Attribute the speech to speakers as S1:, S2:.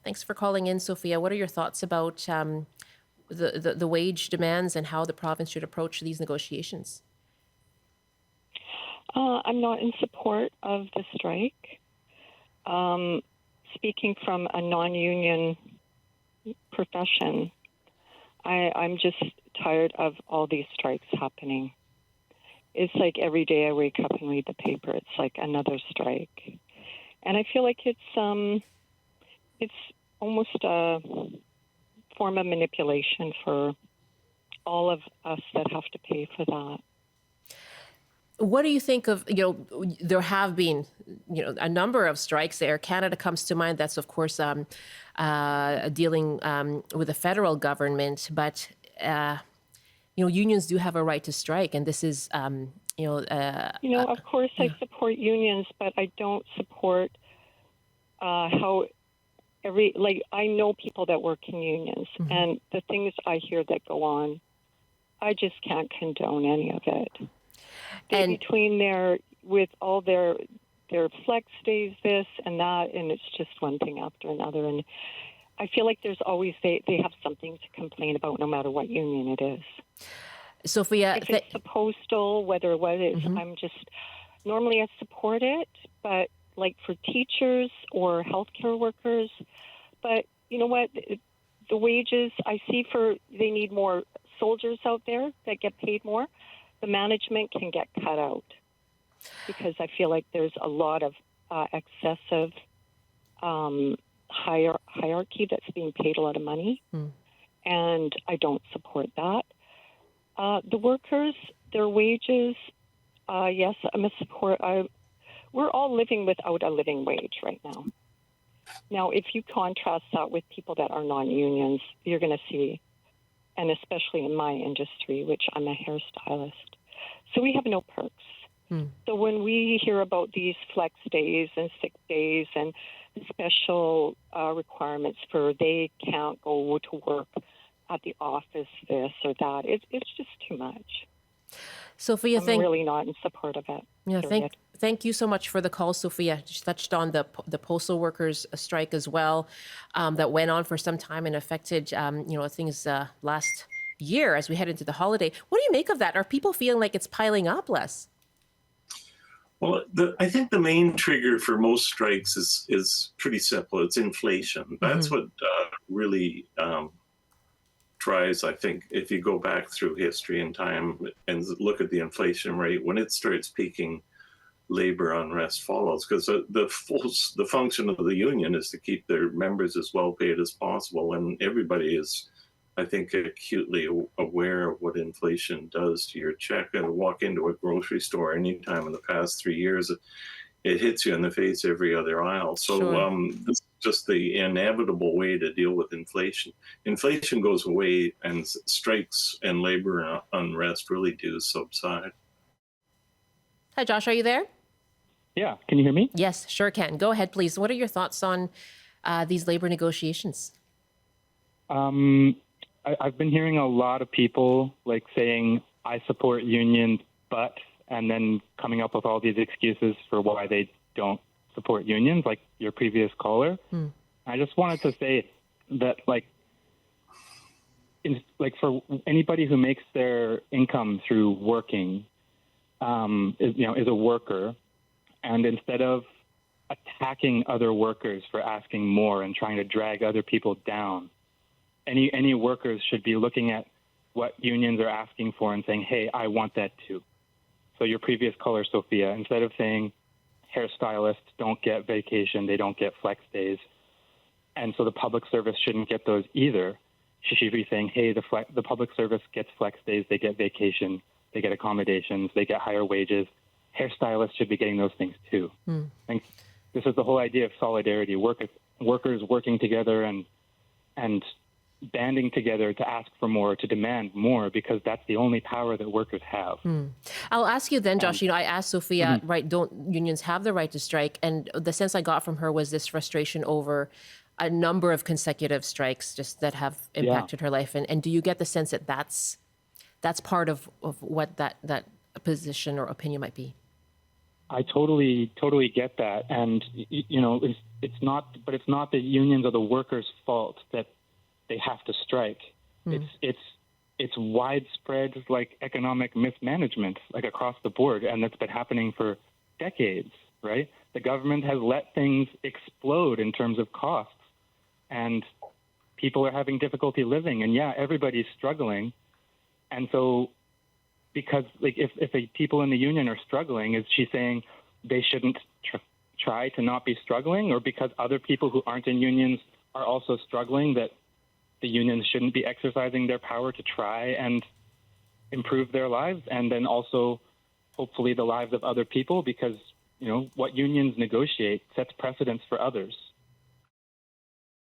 S1: Thanks for calling in, Sophia. What are your thoughts about the wage demands and how the province should approach these negotiations?
S2: I'm not in support of the strike. Speaking from a non-union profession, I'm just tired of all these strikes happening. It's like every day I wake up and read the paper, it's like another strike. And I feel like it's almost a form of manipulation for all of us that have to pay for that.
S1: What do you think of, there have been, a number of strikes there. Canada comes to mind. That's, of course, dealing with the federal government. But, unions do have a right to strike. And this is,
S2: of course, I support unions, but I don't support how I know people that work in unions. Mm-hmm. And the things I hear that go on, I just can't condone any of it. And between with all their flex days, this and that, and it's just one thing after another. And I feel like there's always, they have something to complain about no matter what union it is.
S1: Sophia,
S2: if it's a postal, whether what it is, I'm just, normally I support it, but like for teachers or healthcare workers, but you know what, the wages I see they need more soldiers out there that get paid more. The management can get cut out because I feel like there's a lot of excessive hierarchy that's being paid a lot of money, and I don't support that. The workers, their wages, yes, I'm a support. We're all living without a living wage right now. Now, if you contrast that with people that are non-unions, you're going to see, and especially in my industry, which I'm a hairstylist, so we have no perks. So when we hear about these flex days and sick days and special requirements for they can't go to work at the office, this or that, it's just too much.
S1: Sophia,
S2: I'm really not in support of it.
S1: Yeah, thank you so much for the call, Sophia. She touched on the postal workers strike as well, that went on for some time and affected, things last year as we head into the holiday. What do you make of that? Are people feeling like it's piling up, Les?
S3: Well, I think the main trigger for most strikes is pretty simple. It's inflation. That's what really drives, I think, if you go back through history and time and look at the inflation rate, when it starts peaking, labor unrest follows, because the function of the union is to keep their members as well paid as possible. And everybody is, I think, acutely aware of what inflation does to your check. And walk into a grocery store anytime in the past 3 years, it hits you in the face every other aisle. So this is just the inevitable way to deal with inflation. Inflation goes away and strikes and labor unrest really do subside.
S1: Hi, Josh, are you there?
S4: Yeah, can you hear me?
S1: Yes, sure can. Go ahead, please. What are your thoughts on these labor negotiations?
S4: I've been hearing a lot of people saying, I support unions, but, and then coming up with all these excuses for why they don't support unions, like your previous caller. I just wanted to say that, for anybody who makes their income through working, is a worker, and instead of attacking other workers for asking more and trying to drag other people down, any workers should be looking at what unions are asking for and saying, hey, I want that too. So your previous caller, Sophia, instead of saying hairstylists don't get vacation, they don't get flex days, and so the public service shouldn't get those either, she should be saying, hey, the public service gets flex days, they get vacation, they get accommodations, they get higher wages. Hairstylists should be getting those things too. I think this is the whole idea of solidarity, workers working together and banding together to ask for more, to demand more, because that's the only power that workers have.
S1: I'll ask you then, Josh, I asked Sophia, right, don't unions have the right to strike? And the sense I got from her was this frustration over a number of consecutive strikes just that have impacted her life. And do you get the sense that that's part of what that position or opinion might be?
S4: I totally get that. And, it's not the unions or the workers' fault that they have to strike. It's widespread like economic mismanagement like across the board, and that's been happening for decades, right? The government has let things explode in terms of costs, and people are having difficulty living, and yeah, everybody's struggling. And so because like if people in the union are struggling, is she saying they shouldn't try to not be struggling, or because other people who aren't in unions are also struggling, that the unions shouldn't be exercising their power to try and improve their lives, and then also hopefully the lives of other people, because, you know, what unions negotiate sets precedents for others.